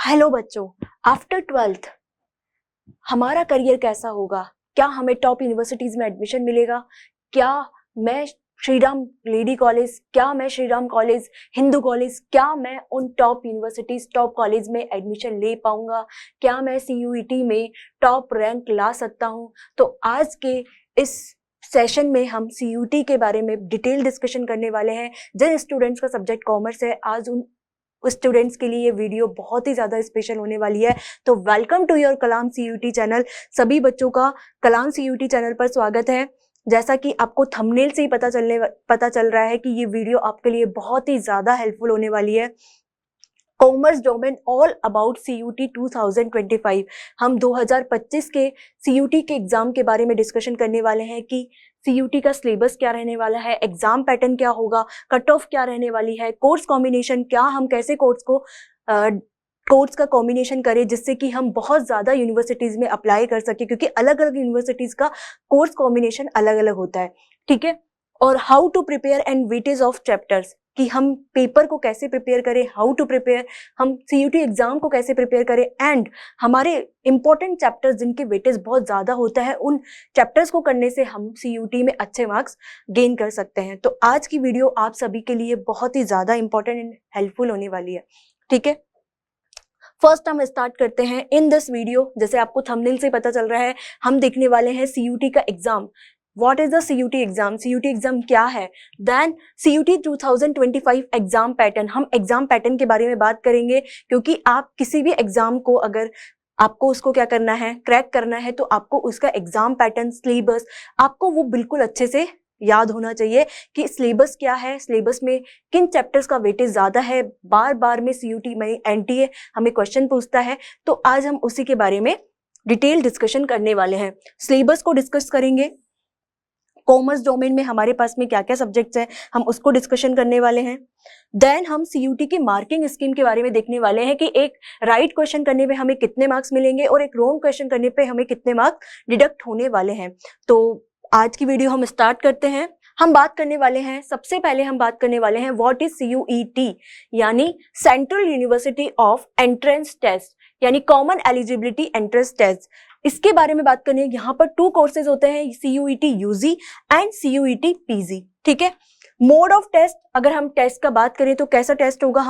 Hello बच्चों, after 12th हमारा career कैसा होगा? क्या हमें टॉप यूनिवर्सिटीज में एडमिशन मिलेगा? क्या मैं श्री राम लेडी कॉलेज, क्या मैं श्री राम कॉलेज, हिंदू कॉलेज, क्या मैं उन टॉप यूनिवर्सिटीज टॉप कॉलेज में एडमिशन ले पाऊंगा? क्या मैं सीयूईटी में टॉप रैंक ला सकता हूं? तो आज के इस सेशन में हम सीयूईटी के बारे में डिटेल डिस्कशन करने वाले हैं। जिन स्टूडेंट्स का सब्जेक्ट कॉमर्स है, आज उन स्टूडेंट्स के लिए ये वीडियो बहुत ही ज्यादा स्पेशल होने वाली है। तो welcome to your Kalam CUET channel. सभी बच्चों का कलाम सीयूईटी चैनल पर स्वागत है। जैसा कि आपको थंबनेल से ही पता चल रहा है कि ये वीडियो आपके लिए बहुत ही ज्यादा हेल्पफुल होने वाली है। Commerce domain all about CUET 2025। हम 2025 के सीयूटी के एग्जाम के बारे में डिस्कशन करने वाले हैं कि सीयूटी का सिलेबस क्या रहने वाला है, एग्जाम पैटर्न क्या होगा, कट ऑफ क्या रहने वाली है, कोर्स कॉम्बिनेशन क्या, हम कैसे कोर्स का कॉम्बिनेशन करें जिससे कि हम बहुत ज्यादा यूनिवर्सिटीज में अप्लाई कर सके, क्योंकि अलग अलग यूनिवर्सिटीज का कोर्स कॉम्बिनेशन अलग अलग होता है। ठीक है। और how to prepare and weightage of chapters, कि हम पेपर को कैसे प्रिपेयर करें, हाउ टू प्रिपेयर, हम सीयूटी एग्जाम को कैसे प्रिपेयर करें, एंड हमारे इंपॉर्टेंट चैप्टर्स जिनके वेटेज बहुत ज्यादा होता है, उन चैप्टर्स को करने से हम सीयूटी में अच्छे मार्क्स गेन कर सकते हैं। तो आज की वीडियो आप सभी के लिए बहुत ही ज्यादा इंपॉर्टेंट एंड हेल्पफुल होने वाली है। ठीक है। फर्स्ट हम स्टार्ट करते हैं इन दिस वीडियो। जैसे आपको थंबनेल से पता चल रहा है, हम देखने वाले हैं सीयूटी का exam. What is the CUT exam? CUT exam क्या है? Then CUT 2025 exam pattern. हम एग्जाम पैटर्न के बारे में बात करेंगे, क्योंकि आप किसी भी एग्जाम को अगर आपको उसको क्या करना है, क्रैक करना है, तो आपको उसका एग्जाम पैटर्न, सिलेबस, आपको वो बिल्कुल अच्छे से याद होना चाहिए कि सिलेबस क्या है, सिलेबस में किन चैप्टर्स का वेटेज ज्यादा है। बार बार में सीयूटी में एनटीए हमें क्वेश्चन पूछता है, तो आज हम उसी के बारे में डिटेल डिस्कशन करने वाले हैं। सिलेबस को डिस्कस करेंगे, कॉमर्स डोमेन में हमारे पास में क्या क्या सब्जेक्ट्स हैं हम उसको डिस्कशन करने वाले हैं। देन हम सीयूटी की मार्किंग स्कीम के बारे में देखने वाले हैं कि एक राइट क्वेश्चन करने पे हमें कितने मार्क्स मिलेंगे और एक रॉन्ग क्वेश्चन करने पे हमें कितने मार्क्स डिडक्ट होने वाले हैं। तो आज की वीडियो हम स्टार्ट करते हैं। हम बात करने वाले हैं, सबसे पहले हम बात करने वाले हैं व्हाट इज सीयूईटी, यानी central university of entrance test, यानी कॉमन एलिजिबिलिटी एंट्रेंस टेस्ट। इसके बारे में बात करनी है। यहाँ पर 2 कोर्सेज होते हैं, CUET UG and CUET PG. ठीक है। मोड ऑफ टेस्ट, अगर हम टेस्ट का बात करें तो कैसा टेस्ट होगा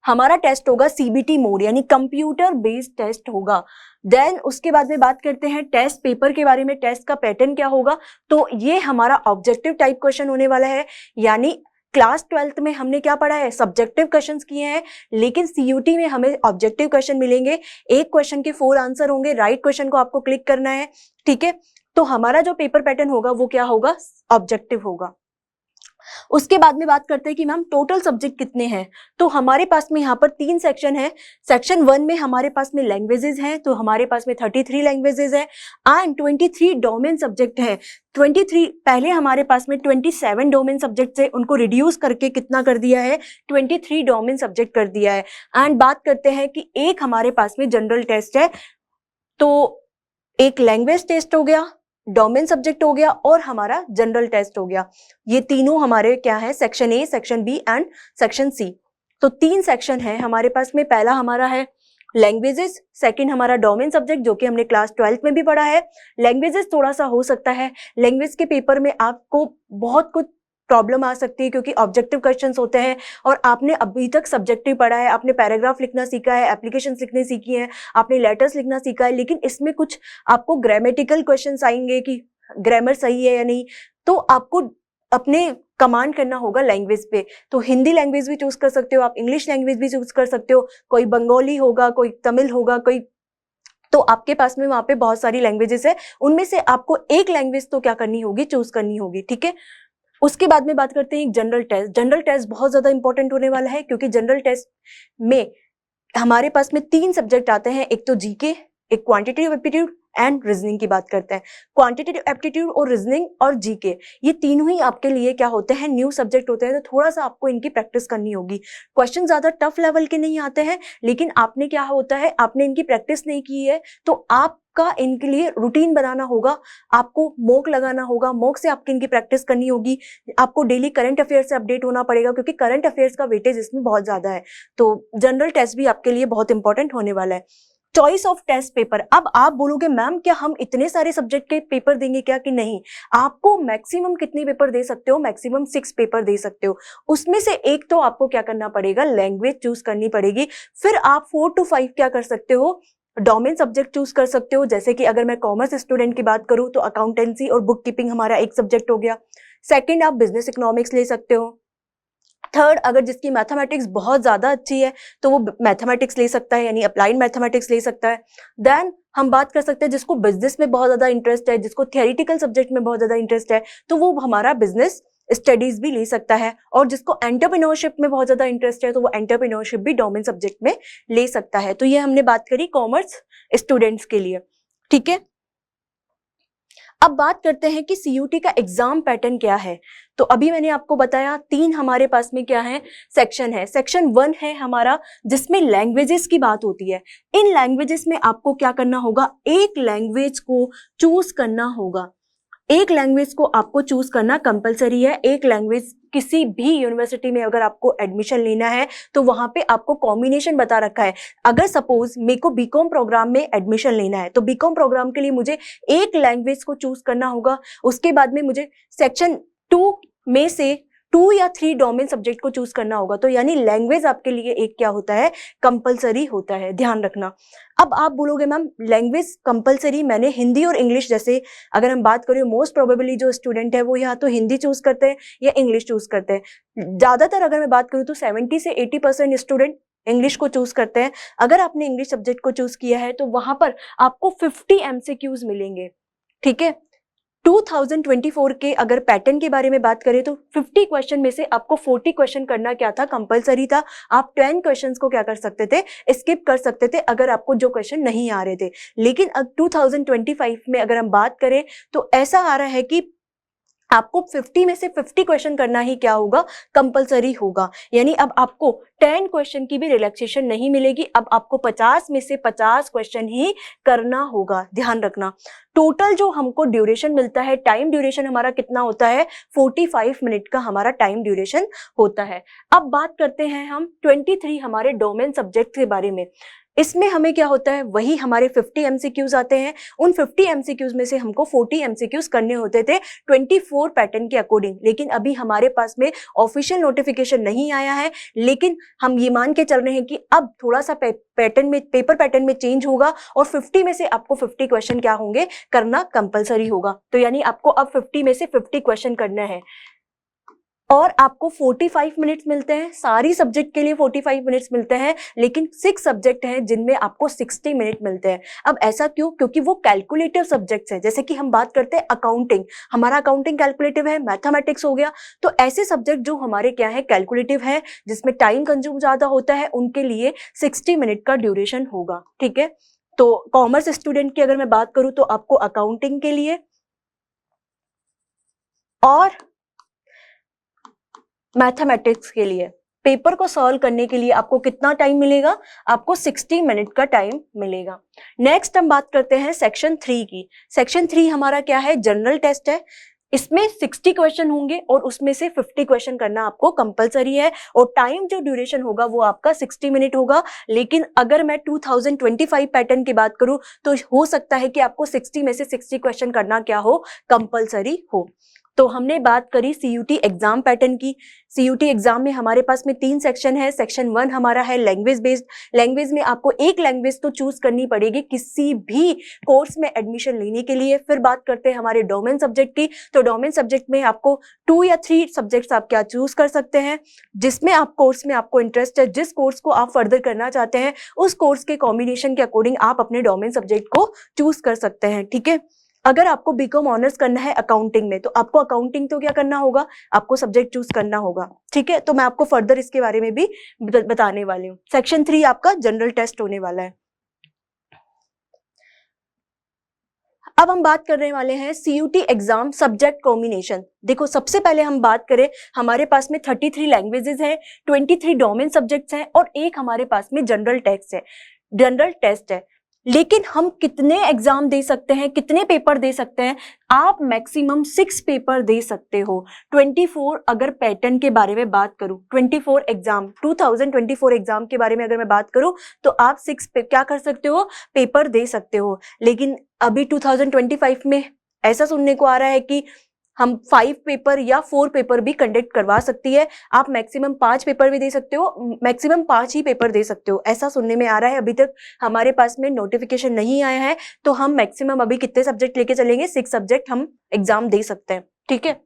हमारा टेस्ट होगा सीबीटी मोड, यानी कंप्यूटर बेस्ड टेस्ट होगा। देन उसके बाद में बात करते हैं टेस्ट पेपर के बारे में, टेस्ट का पैटर्न क्या होगा। तो ये हमारा ऑब्जेक्टिव टाइप क्वेश्चन होने वाला है, यानी क्लास 12th में हमने क्या पढ़ा है, सब्जेक्टिव क्वेश्चंस किए हैं, लेकिन सीयूटी में हमें ऑब्जेक्टिव क्वेश्चन मिलेंगे। एक क्वेश्चन के 4 आंसर होंगे, राइट क्वेश्चन को आपको क्लिक करना है। ठीक है। तो हमारा जो पेपर पैटर्न होगा वो क्या होगा, ऑब्जेक्टिव होगा। उसके बाद में बात करते हैं कि मैम टोटल सब्जेक्ट कितने हैं। तो हमारे पास में यहाँ पर 3 सेक्शन है। सेक्शन 1 में हमारे पास में लैंग्वेजेस हैं, तो हमारे पास में 33 लैंग्वेजेस है एंड 23 डोमेन सब्जेक्ट है। 23 पहले हमारे पास में 27 डोमेन सब्जेक्ट है, उनको रिड्यूस करके कितना कर दिया है, 23 डोमेन सब्जेक्ट कर दिया है। एंड बात करते हैं कि एक हमारे पास में जनरल टेस्ट है, तो एक लैंग्वेज टेस्ट हो गया, डोमेन सब्जेक्ट हो गया और हमारा जनरल टेस्ट हो गया। ये तीनों हमारे क्या है, section A, section B and section C. तो 3 सेक्शन है हमारे पास में। पहला हमारा है लैंग्वेजेस, सेकंड हमारा डोमेन सब्जेक्ट जो कि हमने क्लास 12th में भी पढ़ा है। लैंग्वेजेस थोड़ा सा हो सकता है, लैंग्वेज के पेपर में आपको बहुत कुछ प्रॉब्लम आ सकती है, क्योंकि ऑब्जेक्टिव क्वेश्चंस होते हैं और आपने अभी तक सब्जेक्टिव पढ़ा है, आपने पैराग्राफ लिखना सीखा है, एप्लीकेशंस लिखने सीखी हैं, आपने लेटर्स लिखना सीखा है, लेकिन इसमें कुछ आपको ग्रामेटिकल क्वेश्चंस आएंगे कि ग्रामर सही है या नहीं, तो आपको अपने कमांड करना होगा लैंग्वेज पे। तो हिंदी लैंग्वेज भी चूज कर सकते हो आप, इंग्लिश लैंग्वेज भी चूज कर सकते हो, कोई बंगाली होगा, कोई तमिल होगा, कोई, तो आपके पास में वहां पे बहुत सारी लैंग्वेजेस है, उनमें से आपको एक लैंग्वेज तो क्या करनी होगी, चूज करनी होगी। ठीक है। उसके बाद में बात करते हैं जनरल टेस्ट। जनरल टेस्ट बहुत ज्यादा इंपॉर्टेंट होने वाला है, क्योंकि जनरल टेस्ट में हमारे पास में 3 सब्जेक्ट आते हैं, एक तो जीके, एक क्वांटिटेटिव एप्टीट्यूड एंड रीजनिंग की बात करते हैं। क्वांटिटेटिव एप्टीट्यूड और रीजनिंग और जीके, ये तीनों ही आपके लिए क्या होते हैं, न्यू सब्जेक्ट होते हैं, तो थोड़ा सा आपको इनकी प्रैक्टिस करनी होगी। क्वेश्चन ज्यादा टफ लेवल के नहीं आते हैं, लेकिन आपने क्या होता है, आपने इनकी प्रैक्टिस नहीं की है, तो आपका इनके लिए रूटीन बनाना होगा, आपको मॉक लगाना होगा, मॉक से आपकी इनकी प्रैक्टिस करनी होगी, आपको डेली करंट अफेयर से अपडेट होना पड़ेगा, क्योंकि करंट अफेयर्स का वेटेज इसमें बहुत ज्यादा है। तो जनरल टेस्ट भी आपके लिए बहुत इंपॉर्टेंट होने वाला है। चॉइस ऑफ टेस्ट पेपर, अब आप बोलोगे मैम क्या हम इतने सारे सब्जेक्ट के पेपर देंगे क्या, कि नहीं, आपको मैक्सिमम कितने पेपर दे सकते हो, मैक्सिमम 6 पेपर दे सकते हो। उसमें से एक तो आपको क्या करना पड़ेगा, लैंग्वेज चूज करनी पड़ेगी। फिर आप 4 to 5 क्या कर सकते हो, डोमेन सब्जेक्ट चूज कर सकते हो। जैसे कि अगर मैं कॉमर्स स्टूडेंट की बात करूं तो अकाउंटेंसी और बुक कीपिंग हमारा एक सब्जेक्ट हो गया। सेकंड, आप बिजनेस इकोनॉमिक्स ले सकते हो। थर्ड, अगर जिसकी मैथमेटिक्स बहुत ज्यादा अच्छी है तो वो मैथमेटिक्स ले सकता है, यानी अप्लाइड मैथमेटिक्स ले सकता है। देन हम बात कर सकते हैं जिसको बिजनेस में बहुत ज्यादा इंटरेस्ट है, जिसको थियोरिटिकल सब्जेक्ट में बहुत ज्यादा इंटरेस्ट है, तो वो हमारा बिजनेस स्टडीज भी ले सकता है। और जिसको एंटरप्रेन्योरशिप में बहुत ज्यादा इंटरेस्ट है तो वो एंटरप्रेन्योरशिप भी डोमेन सब्जेक्ट में ले सकता है। तो ये हमने बात करी कॉमर्स स्टूडेंट्स के लिए, ठीक है। अब बात करते हैं कि सीयूटी का एग्जाम पैटर्न क्या है। तो अभी मैंने आपको बताया 3 हमारे पास में क्या है, सेक्शन है। सेक्शन 1 है हमारा जिसमें लैंग्वेजेस की बात होती है। इन लैंग्वेजेस में आपको क्या करना होगा, एक लैंग्वेज को चूज करना होगा। एक लैंग्वेज को आपको चूज करना कंपलसरी है। एक लैंग्वेज किसी भी यूनिवर्सिटी में अगर आपको एडमिशन लेना है तो वहां पे आपको कॉम्बिनेशन बता रखा है। अगर सपोज मेरे को बीकॉम प्रोग्राम में एडमिशन लेना है तो बीकॉम प्रोग्राम के लिए मुझे एक लैंग्वेज को चूज करना होगा। उसके बाद में मुझे सेक्शन 2 में से 2 या 3 डोमेन सब्जेक्ट को चूज करना होगा। तो यानी लैंग्वेज आपके लिए एक क्या होता है, कंपलसरी होता है, ध्यान रखना। अब आप बोलोगे मैम लैंग्वेज कंपलसरी, मैंने हिंदी और इंग्लिश, जैसे अगर हम बात करें मोस्ट प्रोबेबली जो स्टूडेंट है वो या तो हिंदी चूज करते हैं या इंग्लिश चूज करते हैं। ज्यादातर अगर मैं बात करूं तो 70 से 80% स्टूडेंट इंग्लिश को चूज करते हैं। अगर आपने इंग्लिश सब्जेक्ट को चूज किया है तो वहां पर आपको 50 MCQs मिलेंगे, ठीक है। 2024 के अगर पैटर्न के बारे में बात करें तो 50 क्वेश्चन में से आपको 40 क्वेश्चन करना क्या था, कंपलसरी था। आप 10 क्वेश्चंस को क्या कर सकते थे, स्किप कर सकते थे अगर आपको जो क्वेश्चन नहीं आ रहे थे। लेकिन अब 2025 में अगर हम बात करें तो ऐसा आ रहा है कि आपको 50 में से 50 क्वेश्चन करना ही क्या होगा, कंपलसरी होगा। यानी अब आपको 10 क्वेश्चन की भी रिलैक्सेशन नहीं मिलेगी, अब आपको 50 में से 50 क्वेश्चन ही करना होगा, ध्यान रखना। टोटल जो हमको ड्यूरेशन मिलता है, टाइम ड्यूरेशन हमारा कितना होता है, 45 मिनट का हमारा टाइम ड्यूरेशन होता है। अब बात करते हैं हम 23 हमारे डोमेन सब्जेक्ट के बारे में। इसमें हमें क्या होता है, वही हमारे 50 MCQs आते हैं। उन 50 MCQs में से हमको 40 MCQs करने होते थे 24 पैटर्न के अकॉर्डिंग। लेकिन अभी हमारे पास में ऑफिशियल नोटिफिकेशन नहीं आया है, लेकिन हम ये मान के चल रहे हैं कि अब थोड़ा सा पैटर्न में, पेपर पैटर्न में चेंज होगा और 50 में से आपको 50 क्वेश्चन क्या होंगे, करना कंपलसरी होगा। तो यानी आपको अब 50 में से 50 क्वेश्चन करना है और आपको 45 मिनट्स मिलते हैं। सारी सब्जेक्ट के लिए 45 मिनट्स मिलते हैं, लेकिन 6 सब्जेक्ट हैं जिनमें आपको 60 मिनट मिलते हैं। अब ऐसा क्यों, क्योंकि वो कैलकुलेटिव सब्जेक्ट्स हैं। जैसे कि हम बात करते हैं अकाउंटिंग, हमारा अकाउंटिंग कैलकुलेटिव है, मैथमेटिक्स हो गया। तो ऐसे सब्जेक्ट जो हमारे क्या है, कैलकुलेटिव है, जिसमें टाइम कंज्यूम ज्यादा होता है, उनके लिए 60 मिनट का ड्यूरेशन होगा, ठीक है। तो कॉमर्स स्टूडेंट की अगर मैं बात करूं तो आपको अकाउंटिंग के लिए और मैथमेटिक्स के लिए पेपर को सॉल्व करने के लिए आपको कितना टाइम मिलेगा, आपको 60 मिनट का टाइम मिलेगा। नेक्स्ट हम बात करते हैं सेक्शन 3 की। सेक्शन 3 हमारा क्या है, जनरल टेस्ट है। इसमें 60 क्वेश्चन होंगे और उसमें से 50 क्वेश्चन करना आपको कंपलसरी है और टाइम जो ड्यूरेशन होगा वो आपका 60 मिनट होगा। लेकिन अगर मैं 2025 पैटर्न की बात करूं तो हो सकता है कि आपको 60 में से 60 क्वेश्चन करना क्या हो, कंपलसरी हो। तो हमने बात करी सीयूटी एग्जाम पैटर्न की। सीयूटी एग्जाम में हमारे पास में 3 सेक्शन है। सेक्शन 1 हमारा है लैंग्वेज बेस्ड। लैंग्वेज में आपको एक लैंग्वेज तो चूज करनी पड़ेगी किसी भी कोर्स में एडमिशन लेने के लिए। फिर बात करते हैं हमारे डोमेन सब्जेक्ट की। तो डोमेन सब्जेक्ट में आपको 2 या 3 सब्जेक्ट्स आप क्या चूज कर सकते हैं, जिसमें आप कोर्स में आपको इंटरेस्ट है, जिस कोर्स को आप फर्दर करना चाहते हैं उस कोर्स के कॉम्बिनेशन के अकॉर्डिंग आप अपने डोमेन सब्जेक्ट को चूज कर सकते हैं, ठीक है। अगर आपको बीकॉम ऑनर्स करना है अकाउंटिंग में तो आपको अकाउंटिंग तो क्या करना होगा, आपको सब्जेक्ट चूज करना होगा, ठीक है। तो मैं आपको फर्दर इसके बारे में भी बताने वाली हूँ। सेक्शन 3 आपका जनरल टेस्ट होने वाला है। अब हम बात करने वाले हैं CUT एग्जाम सब्जेक्ट कॉम्बिनेशन। देखो सबसे पहले हम बात करें, हमारे पास में 33 लैंग्वेजेस हैं, 23 डोमेन सब्जेक्ट्स हैं और एक हमारे पास में जनरल टेस्ट है। लेकिन हम कितने एग्जाम दे सकते हैं, कितने पेपर दे सकते हैं? आप मैक्सिमम 6 पेपर दे सकते हो। 24 अगर पैटर्न के बारे में बात करूं, 24 एग्जाम 2024 एग्जाम के बारे में अगर मैं बात करूं तो आप 6 क्या कर सकते हो, पेपर दे सकते हो। लेकिन अभी 2025 में ऐसा सुनने को आ रहा है कि हम 5 पेपर या 4 पेपर भी कंडक्ट करवा सकती है। आप मैक्सिमम 5 पेपर भी दे सकते हो, मैक्सिमम 5 ही पेपर दे सकते हो, ऐसा सुनने में आ रहा है। अभी तक हमारे पास में नोटिफिकेशन नहीं आया है, तो हम मैक्सिमम अभी कितने सब्जेक्ट लेके चलेंगे, 6 सब्जेक्ट हम एग्जाम दे सकते हैं, ठीक है।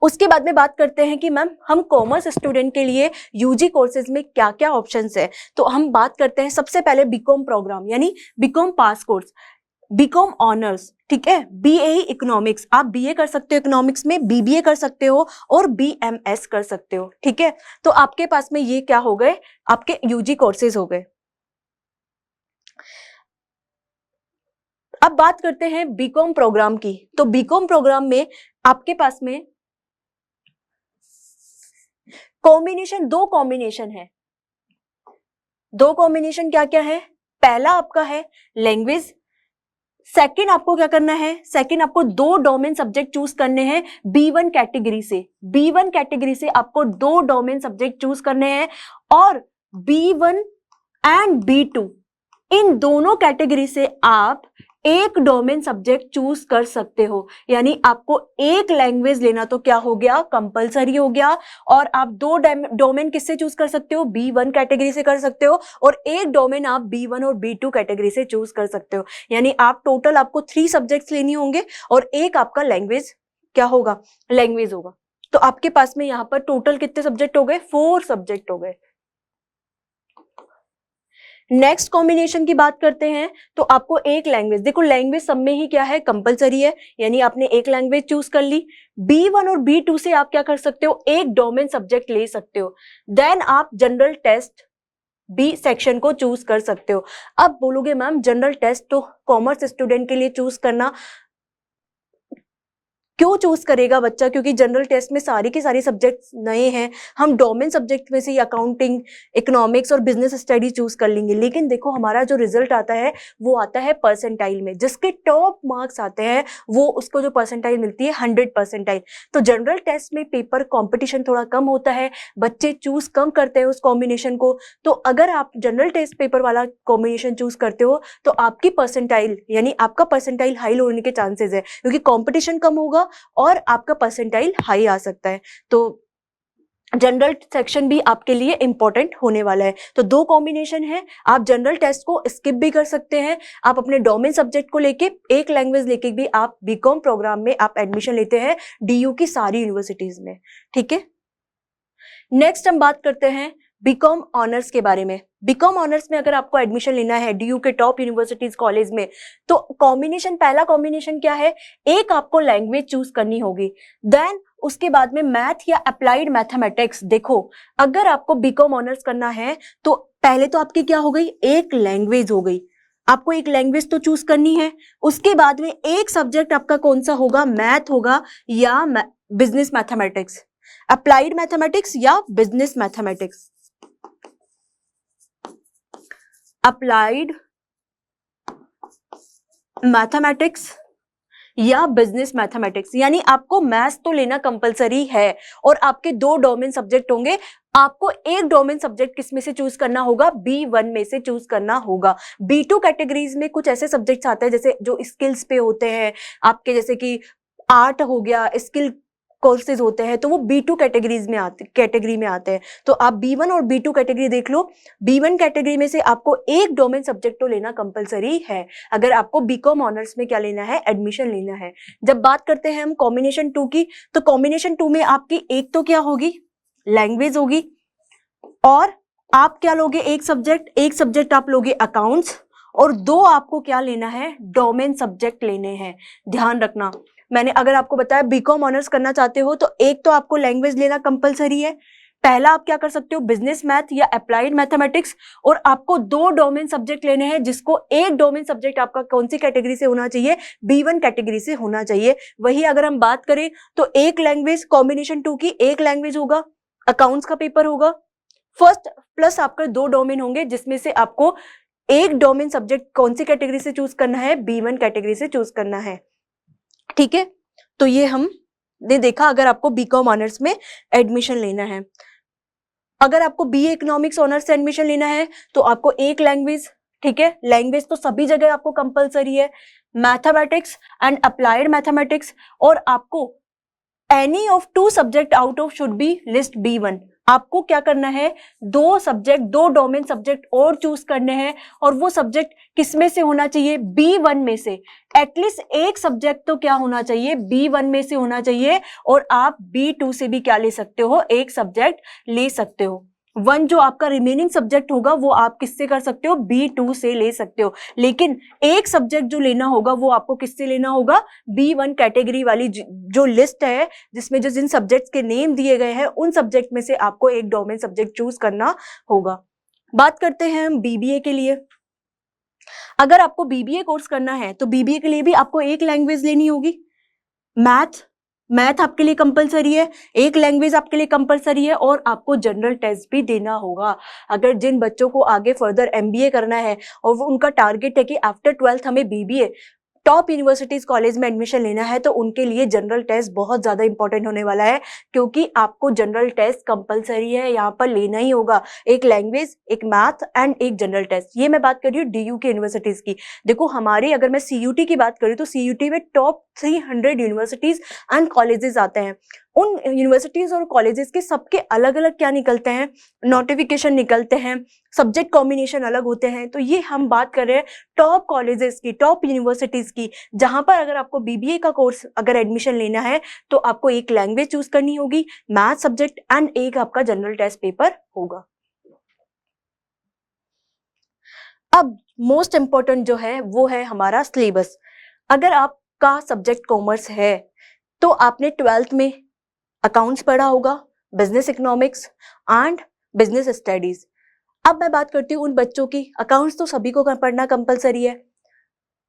उसके बाद में बात करते हैं कि मैम हम कॉमर्स स्टूडेंट के लिए यूजी कोर्सेज में क्या क्या ऑप्शंस है। तो हम बात करते हैं सबसे पहले बीकॉम प्रोग्राम, यानी BCom pass course, BCom honours, ठीक है। बीए इकोनॉमिक्स, आप बीए कर सकते हो इकोनॉमिक्स में, बीबीए कर सकते हो और बीएमएस कर सकते हो, ठीक है। तो आपके पास में ये क्या हो गए, आपके यूजी कोर्सेज हो गए। अब बात करते हैं बीकॉम प्रोग्राम की। तो बीकॉम प्रोग्राम में आपके पास में कॉम्बिनेशन, 2 कॉम्बिनेशन है। 2 कॉम्बिनेशन क्या क्या है? पहला आपका है लैंग्वेज, सेकंड आपको क्या करना है, सेकंड आपको 2 डोमेन सब्जेक्ट चूज करने हैं B1 कैटेगरी से। B1 कैटेगरी से आपको 2 डोमेन सब्जेक्ट चूज करने हैं और B1 एंड B2 इन दोनों कैटेगरी से आप एक डोमेन सब्जेक्ट चूज कर सकते हो। यानी आपको एक लैंग्वेज लेना तो क्या हो गया, कंपलसरी हो गया। और आप 2 डोमेन किससे चूज कर सकते हो, B1 कैटेगरी से कर सकते हो और एक डोमेन आप B1 और B2 कैटेगरी से चूज कर सकते हो। यानी आप टोटल आपको 3 सब्जेक्ट्स लेनी होंगे और एक आपका लैंग्वेज क्या होगा, लैंग्वेज होगा। तो आपके पास में यहाँ पर टोटल कितने सब्जेक्ट हो गए, 4 सब्जेक्ट हो गए। नेक्स्ट कॉम्बिनेशन की बात करते हैं तो आपको एक लैंग्वेज, देखो लैंग्वेज सब में ही क्या है, कंपलसरी है, यानी आपने एक लैंग्वेज चूज कर ली। B1 और B2 से आप क्या कर सकते हो, एक डोमेन सब्जेक्ट ले सकते हो। देन आप जनरल टेस्ट बी सेक्शन को चूज कर सकते हो। अब बोलोगे मैम जनरल टेस्ट तो कॉमर्स स्टूडेंट के लिए चूज करना, क्यों चूज करेगा बच्चा, क्योंकि जनरल टेस्ट में सारी की सारी सब्जेक्ट्स नए हैं। हम डोमेन सब्जेक्ट में से अकाउंटिंग, इकोनॉमिक्स और बिजनेस स्टडी चूज कर लेंगे। लेकिन देखो हमारा जो रिजल्ट आता है वो आता है परसेंटाइल में, जिसके टॉप मार्क्स आते हैं वो उसको जो परसेंटाइल मिलती है 100 परसेंटाइल। तो जनरल टेस्ट में पेपर कॉम्पिटिशन थोड़ा कम होता है, बच्चे चूज कम करते हैं उस कॉम्बिनेशन को। तो अगर आप जनरल टेस्ट पेपर वाला कॉम्बिनेशन चूज करते हो तो आपकी परसेंटाइल, यानी आपका परसेंटाइल हाई होने के चांसेस है, क्योंकि कॉम्पिटिशन कम होगा और आपका परसेंटाइल हाई आ सकता है। तो जनरल सेक्शन भी आपके लिए इंपॉर्टेंट होने वाला है। तो 2 कॉम्बिनेशन है, आप जनरल टेस्ट को स्किप भी कर सकते हैं, आप अपने डोमेन सब्जेक्ट को लेके एक लैंग्वेज लेके भी आप बीकॉम प्रोग्राम में आप एडमिशन लेते हैं DU की सारी यूनिवर्सिटीज में, ठीक है। नेक्स्ट हम बात करते हैं बीकॉम ऑनर्स के बारे में। बीकॉम ऑनर्स में अगर आपको एडमिशन लेना है DU के टॉप यूनिवर्सिटीज कॉलेज में, तो कॉम्बिनेशन, पहला कॉम्बिनेशन क्या है, एक आपको लैंग्वेज चूज करनी होगी। देन उसके बाद में मैथ या अप्लाइड मैथमेटिक्स। देखो अगर आपको बीकॉम ऑनर्स करना है तो पहले तो आपकी क्या हो गई, एक लैंग्वेज हो गई, आपको एक लैंग्वेज तो चूज करनी है। उसके बाद में एक सब्जेक्ट आपका कौन सा होगा, मैथ होगा या बिजनेस मैथमेटिक्स, अप्लाइड मैथमेटिक्स या बिजनेस मैथमेटिक्स, अप्लाइड मैथमेटिक्स या बिजनेस मैथमेटिक्स। यानी आपको मैथ्स तो लेना कंपलसरी है और आपके 2 डोमेन सब्जेक्ट होंगे। आपको एक डोमेन सब्जेक्ट किस में से चूज करना होगा, B1 में से चूज करना होगा। B2 कैटेगरीज में कुछ ऐसे सब्जेक्ट्स आते हैं जैसे जो स्किल्स पे होते हैं आपके, जैसे कि आर्ट हो गया, स्किल कोर्सेज होते हैं, तो वो B2 कैटेगरी में आते हैं। तो आप B1 और B2 कैटेगरी देख लो। B1 कैटेगरी में से आपको एक डोमेन सब्जेक्ट तो लेना कंपलसरी है अगर आपको बीकॉम ऑनर्स में क्या लेना है, एडमिशन लेना है। जब बात करते हैं हम कॉम्बिनेशन 2 की, तो कॉम्बिनेशन 2 में आपकी एक तो क्या होगी, लैंग्वेज होगी, और आप क्या लोगे, एक सब्जेक्ट आप लोगे अकाउंट्स, और 2 आपको क्या लेना है, डोमेन सब्जेक्ट लेने हैं। ध्यान रखना, मैंने अगर आपको बताया बीकॉम ऑनर्स करना चाहते हो तो एक तो आपको लैंग्वेज लेना कंपलसरी है, पहला आप क्या कर सकते हो, बिजनेस मैथ या अप्लाइड मैथमेटिक्स, और आपको 2 डोमेन सब्जेक्ट लेने हैं, जिसको एक डोमेन सब्जेक्ट आपका कौन सी कैटेगरी से होना चाहिए, B1 कैटेगरी से होना चाहिए। वही अगर हम बात करें तो एक लैंग्वेज, कॉम्बिनेशन 2 की एक लैंग्वेज होगा, अकाउंट्स का पेपर होगा, फर्स्ट प्लस आपका 2 डोमेन होंगे, जिसमें से आपको एक डोमेन सब्जेक्ट कौन सी कैटेगरी से चूज करना है, B1 कैटेगरी से चूज करना है। ठीक है, तो ये हमने देखा अगर आपको बीकॉम ऑनर्स में एडमिशन लेना है। अगर आपको BA इकोनॉमिक्स ऑनर्स से एडमिशन लेना है तो आपको एक लैंग्वेज, ठीक है, लैंग्वेज तो सभी जगह आपको कंपलसरी है, मैथमेटिक्स एंड अप्लाइड मैथमेटिक्स, और आपको any of 2 subject out of should be list B1। आपको क्या करना है, 2 सब्जेक्ट, 2 डोमेन सब्जेक्ट और चूज करने हैं, और वो सब्जेक्ट किसमें से होना चाहिए, B1 में से। एटलीस्ट एक सब्जेक्ट तो क्या होना चाहिए, B1 में से होना चाहिए, और आप B2 से भी क्या ले सकते हो, एक सब्जेक्ट ले सकते हो। 1 जो आपका रिमेनिंग सब्जेक्ट होगा वो आप किससे कर सकते हो, B2 से ले सकते हो, लेकिन एक सब्जेक्ट जो लेना होगा वो आपको किससे लेना होगा, B1 कैटेगरी वाली जो लिस्ट है, जिसमें जो जिन सब्जेक्ट्स के नेम दिए गए हैं उन सब्जेक्ट में से आपको एक डोमेन सब्जेक्ट चूज करना होगा। बात करते हैं हम BBA के लिए। अगर आपको BBA कोर्स करना है तो BBA के लिए भी आपको एक लैंग्वेज लेनी होगी, मैथ आपके लिए कंपलसरी है, एक लैंग्वेज आपके लिए कंपलसरी है, और आपको जनरल टेस्ट भी देना होगा। अगर जिन बच्चों को आगे फर्दर MBA करना है और वो उनका टारगेट है कि आफ्टर 12th हमें BBA टॉप यूनिवर्सिटीज कॉलेज में एडमिशन लेना है, तो उनके लिए जनरल टेस्ट बहुत ज्यादा इंपॉर्टेंट होने वाला है, क्योंकि आपको जनरल टेस्ट कंपलसरी है, यहाँ पर लेना ही होगा, एक लैंग्वेज, एक मैथ एंड एक जनरल टेस्ट। ये मैं बात कर रही हूँ DU की यूनिवर्सिटीज की। देखो हमारी अगर मैं CUT की बात करूँ तो CUT में टॉप 300 यूनिवर्सिटीज एंड कॉलेजेस आते हैं। उन यूनिवर्सिटीज और कॉलेजेस के सबके अलग अलग क्या निकलते हैं, नोटिफिकेशन निकलते हैं, सब्जेक्ट कॉम्बिनेशन अलग होते हैं। तो ये हम बात कर रहे हैं टॉप कॉलेजेस की, टॉप यूनिवर्सिटीज की, जहां पर अगर आपको BBA का कोर्स अगर एडमिशन लेना है तो आपको एक लैंग्वेज चूज करनी होगी, मैथ सब्जेक्ट एंड एक आपका जनरल टेस्ट पेपर होगा। अब मोस्ट इंपॉर्टेंट जो है वो है हमारा सिलेबस। अगर आपका सब्जेक्ट कॉमर्स है तो आपने 12th में अकाउंट्स पढ़ा होगा, business economics and business studies. अब मैं बात करती हूँ उन बच्चों की, अकाउंट्स तो सभी को पढ़ना कंपलसरी है।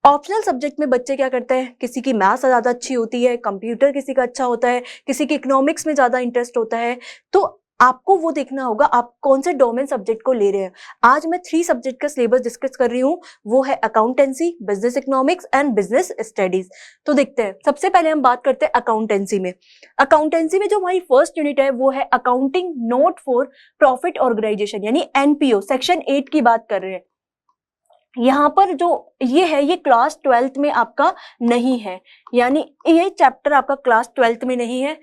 ऑप्शनल सब्जेक्ट में बच्चे क्या करते हैं, किसी की मैथ्स ज्यादा अच्छी होती है, कंप्यूटर किसी का अच्छा होता है, किसी की इकोनॉमिक्स में ज्यादा इंटरेस्ट होता है, तो आपको वो देखना होगा आप कौन से डोमेन सब्जेक्ट को ले रहे हैं। आज मैं 3 सब्जेक्ट का सिलेबस डिस्कस कर रही हूँ, वो है accountancy, business economics and business studies. तो देखते हैं, सबसे पहले हम बात करते हैं अकाउंटेंसी में। अकाउंटेंसी में जो हमारी फर्स्ट यूनिट है वो है accounting not for profit organization, यानी NPO, सेक्शन 8 की बात कर रहे हैं। यहाँ पर जो ये है ये क्लास 12th में आपका नहीं है, यानी ये चैप्टर आपका क्लास 12th में नहीं है।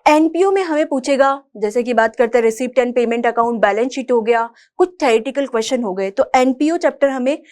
NPO में हमें पूछेगा, जैसे कि बात करते हैं receipt and payment account, balance sheet हो गया, कुछ थ्योरेटिकल क्वेश्चन हो गए। तो NPO चैप्टर हमें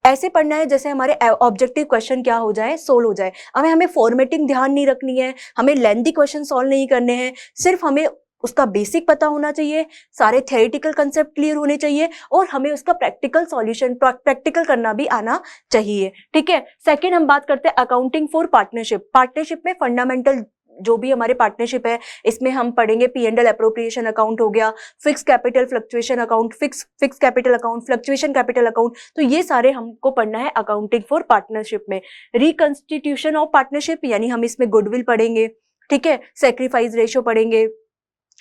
ऐसे पढ़ना है जैसे हमारे ऑब्जेक्टिव क्वेश्चन क्या हो जाए, सोल्व हो जाए। हमें फॉर्मेटिंग ध्यान नहीं रखनी है, हमें लेंथी क्वेश्चन सॉल्व नहीं करने हैं, सिर्फ हमें उसका बेसिक पता होना चाहिए, सारे थ्योरेटिकल कंसेप्ट क्लियर होने चाहिए, और हमें उसका प्रैक्टिकल सॉल्यूशन, प्रैक्टिकल करना भी आना चाहिए। ठीक है। सेकंड हम बात करते हैं अकाउंटिंग फॉर पार्टनरशिप। पार्टनरशिप में फंडामेंटल जो भी हमारे पार्टनरशिप है, इसमें हम पढ़ेंगे P&L अप्रोप्रिएशन अकाउंट हो गया, fix capital fluctuation account, fix capital account, fluctuation capital account. तो ये सारे हमको पढ़ना है अकाउंटिंग फॉर पार्टनरशिप में। रिकंस्टिट्यूशन ऑफ पार्टनरशिप, यानी हम इसमें गुडविल पढ़ेंगे, ठीक है, सैक्रिफाइस रेशियो पढ़ेंगे,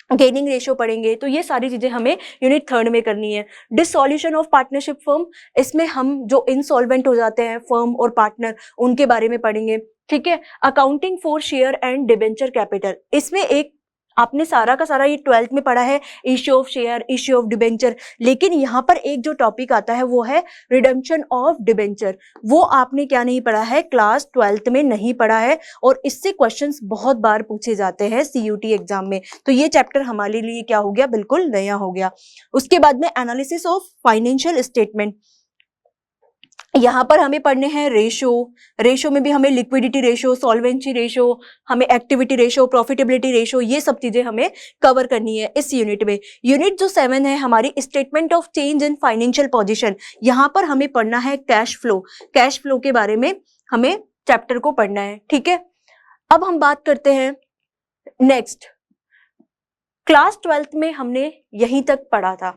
गेनिंग रेशियो पढ़ेंगे। तो ये सारी चीजें हमें यूनिट 3 में करनी है। डिसॉल्यूशन ऑफ पार्टनरशिप फर्म, इसमें हम जो इंसॉल्वेंट हो जाते हैं फर्म और पार्टनर, उनके बारे में पढ़ेंगे। ठीक है। Accounting for share and debenture capital, इसमें एक आपने सारा का सारा ये 12th में पढ़ा है, issue of share, issue of debenture, लेकिन यहाँ पर एक जो टॉपिक आता है वो है रिडेम्पशन ऑफ डिबेंचर। वो आपने क्या नहीं पढ़ा है, क्लास 12th में नहीं पढ़ा है, और इससे क्वेश्चंस बहुत बार पूछे जाते हैं CUT एग्जाम में। तो ये चैप्टर हमारे लिए क्या हो गया, बिल्कुल नया हो गया। उसके बाद में एनालिसिस ऑफ फाइनेंशियल स्टेटमेंट, यहाँ पर हमें पढ़ने हैं रेशो में भी हमें लिक्विडिटी रेशो, सॉल्वेंसी रेशो, हमें एक्टिविटी रेशो, प्रॉफिटेबिलिटी रेशो, ये सब चीजें हमें कवर करनी है इस यूनिट में। यूनिट जो 7 है हमारी statement of change in financial position, यहाँ पर हमें पढ़ना है कैश फ्लो के बारे में हमें चैप्टर को पढ़ना है। ठीक है। अब हम बात करते हैं नेक्स्ट क्लास 12th में हमने यहीं तक पढ़ा था।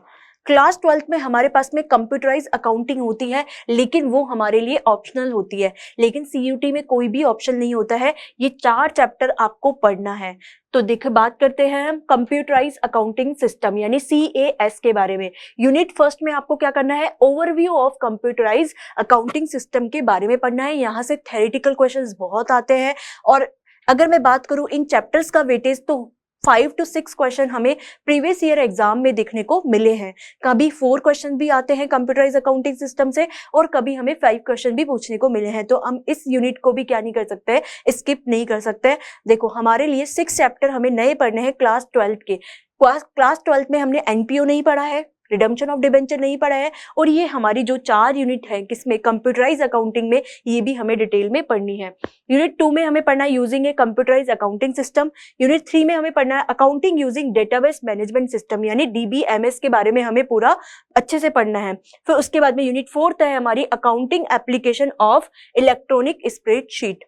क्लास 12th में हमारे पास में कंप्यूटराइज अकाउंटिंग होती है, लेकिन वो हमारे लिए ऑप्शनल होती है। लेकिन सीयूटी में कोई भी ऑप्शन नहीं होता है, ये 4 चैप्टर आपको पढ़ना है। तो देखिए, बात करते हैं हम कंप्यूटराइज अकाउंटिंग सिस्टम यानी CAS के बारे में। यूनिट फर्स्ट में आपको क्या करना है, overview of computerize accounting system के बारे में पढ़ना है। यहाँ से थ्योरेटिकल क्वेश्चंस बहुत आते हैं, और अगर मैं बात करूं इन चैप्टर्स का वेटेज, तो 5 to 6 क्वेश्चन हमें प्रीवियस ईयर एग्जाम में देखने को मिले हैं। कभी 4 क्वेश्चन भी आते हैं कंप्यूटराइज अकाउंटिंग सिस्टम से, और कभी हमें 5 क्वेश्चन भी पूछने को मिले हैं। तो हम इस यूनिट को भी क्या नहीं कर सकते, स्किप नहीं कर सकते। देखो, हमारे लिए 6 चैप्टर हमें नए पढ़ने हैं क्लास 12 के। क्लास 12 में हमने NPO नहीं पढ़ा है, रिडम्पशन ऑफ डिबेंचर नहीं पढ़ा है, और ये हमारी जो 4 यूनिट है किसमें, कंप्यूटराइज अकाउंटिंग में, ये भी हमें डिटेल में पढ़नी है। यूनिट 2 में हमें पढ़ना है using a computerize accounting system. Unit 3 में हमें पढ़ना है accounting using database management system यानी DBMS के बारे में हमें पूरा अच्छे से पढ़ना है। फिर उसके बाद में यूनिट 4 है हमारी accounting application of electronic spreadsheet.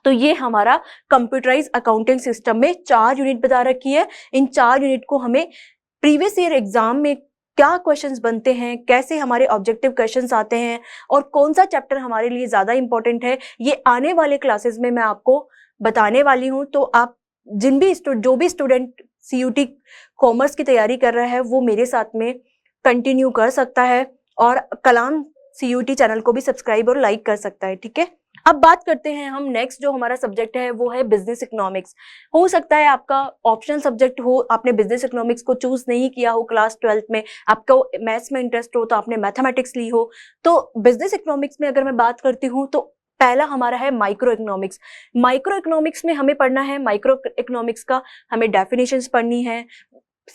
तो ये हमारा कंप्यूटराइज अकाउंटिंग सिस्टम में 4 यूनिट बता रखी है। इन 4 यूनिट को हमें प्रीवियस ईयर एग्जाम में क्या क्वेश्चंस बनते हैं, कैसे हमारे ऑब्जेक्टिव क्वेश्चंस आते हैं, और कौन सा चैप्टर हमारे लिए ज्यादा इंपॉर्टेंट है, ये आने वाले क्लासेस में मैं आपको बताने वाली हूँ। तो आप जो भी स्टूडेंट CUT कॉमर्स की तैयारी कर रहा है, वो मेरे साथ में कंटिन्यू कर सकता है, और कलाम CUT चैनल को भी सब्सक्राइब और लाइक कर सकता है। ठीक है, अब बात करते हैं हम नेक्स्ट जो हमारा सब्जेक्ट है वो है बिजनेस इकोनॉमिक्स। हो सकता है आपका ऑप्शनल सब्जेक्ट हो, आपने बिजनेस इकोनॉमिक्स को चूज नहीं किया हो क्लास 12th में, आपको मैथ्स में इंटरेस्ट हो तो आपने मैथमेटिक्स ली हो। तो बिजनेस इकोनॉमिक्स में अगर मैं बात करती हूँ तो पहला हमारा है माइक्रो इकोनॉमिक्स। माइक्रो इकोनॉमिक्स में हमें पढ़ना है, माइक्रो इकोनॉमिक्स का हमें डेफिनेशंस पढ़नी है,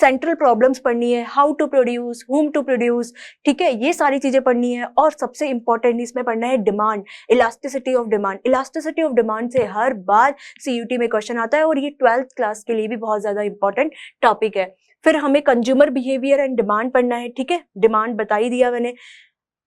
सेंट्रल प्रॉब्लम्स पढ़नी है, how to produce, whom to produce, ठीक है, ये सारी चीजें पढ़नी है। और सबसे इंपॉर्टेंट इसमें पढ़ना है demand, elasticity of demand. Elasticity of demand से हर बार CUT में क्वेश्चन आता है, और ये 12th क्लास के लिए भी बहुत ज्यादा इंपॉर्टेंट टॉपिक है। फिर हमें कंज्यूमर बिहेवियर एंड डिमांड पढ़ना है। ठीक है, डिमांड बता ही दिया मैंने।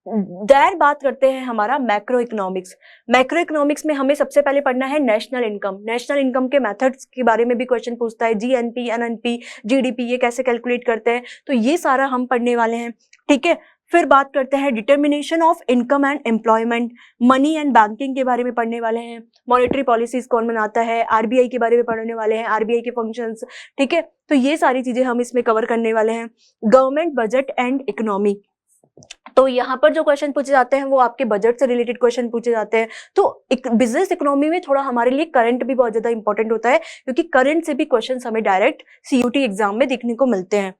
देर बात करते हैं हमारा मैक्रो इकोनॉमिक्स। मैक्रो इकोनॉमिक्स में हमें सबसे पहले पढ़ना है नेशनल इनकम। नेशनल इनकम के मेथड्स के बारे में भी क्वेश्चन पूछता है, GNP, NNP, GDP, ये कैसे कैलकुलेट करते हैं, तो ये सारा हम पढ़ने वाले हैं। ठीक है, फिर बात करते हैं determination of income and employment, money and banking के बारे में पढ़ने वाले हैं। मॉनेटरी पॉलिसीज कौन बनाता है, RBI के बारे में पढ़ने वाले हैं, RBI के फंक्शंस। ठीक है, तो ये सारी चीजें हम इसमें कवर करने वाले हैं। गवर्नमेंट बजट एंड इकोनॉमी, तो यहाँ पर जो क्वेश्चन पूछे जाते हैं वो आपके बजट से रिलेटेड क्वेश्चन पूछे जाते हैं। तो बिजनेस इकोनॉमी में थोड़ा हमारे लिए करंट भी बहुत ज्यादा इंपॉर्टेंट होता है, क्योंकि करंट से भी क्वेश्चन हमें डायरेक्ट CUT एग्जाम में देखने को मिलते हैं।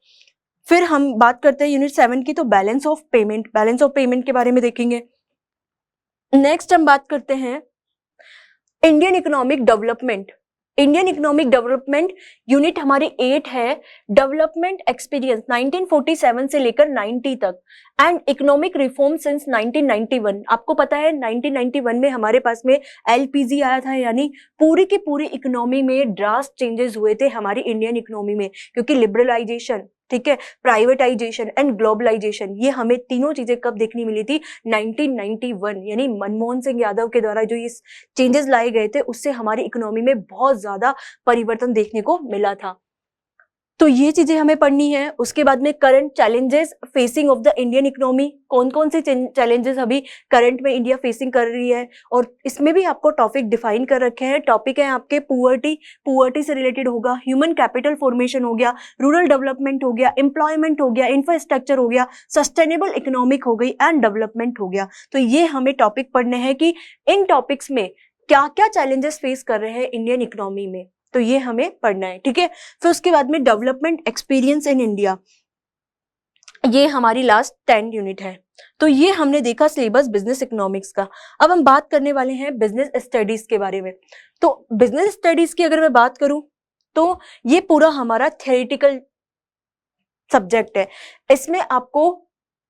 फिर हम बात करते हैं यूनिट 7 की, तो balance of payment. Balance of payment के बारे में देखेंगे। नेक्स्ट हम बात करते हैं Indian economic development. Indian economic development unit हमारी 8 है। डेवलपमेंट एक्सपीरियंस 1947 से लेकर 90 तक, एंड इकोनॉमिक रिफॉर्म सिंस 1991। आपको पता है 1991 में हमारे पास में LPG आया था, यानी पूरी की पूरी इकोनॉमी में ड्रास्ट चेंजेस हुए थे हमारी इंडियन इकोनॉमी में, क्योंकि लिबरलाइजेशन, ठीक है, प्राइवेटाइजेशन एंड ग्लोबलाइजेशन, ये हमें तीनों चीजें कब देखने मिली थी, 1991, यानी मनमोहन सिंह यादव के द्वारा जो ये चेंजेस लाए गए थे उससे हमारी इकोनॉमी में बहुत ज्यादा परिवर्तन देखने को मिला था। तो ये चीजें हमें पढ़नी है। उसके बाद में current challenges facing of the Indian economy, कौन कौन से चैलेंजेस अभी करंट में इंडिया फेसिंग कर रही है, और इसमें भी आपको टॉपिक डिफाइन कर रखे हैं। टॉपिक है आपके पुअर्टी से रिलेटेड होगा, ह्यूमन कैपिटल फॉर्मेशन हो गया, रूरल डेवलपमेंट हो गया, एम्प्लॉयमेंट हो गया, इंफ्रास्ट्रक्चर हो गया, सस्टेनेबल इकोनॉमिक हो गई, एंड डेवलपमेंट हो गया। तो ये हमें टॉपिक पढ़ने हैं कि इन टॉपिक्स में क्या क्या चैलेंजेस फेस कर रहे हैं इंडियन इकोनॉमी में, तो ये हमें पढ़ना है। ठीक है, फिर उसके बाद में डेवलपमेंट एक्सपीरियंस इन इंडिया, ये हमारी लास्ट 10 यूनिट है। तो ये हमने देखा सिलेबस बिजनेस इकोनॉमिक्स का। अब हम बात करने वाले हैं बिजनेस स्टडीज के बारे में। तो बिजनेस स्टडीज की अगर मैं बात करूं तो ये पूरा हमारा थ्योरेटिकल सब्जेक्ट है। इसमें आपको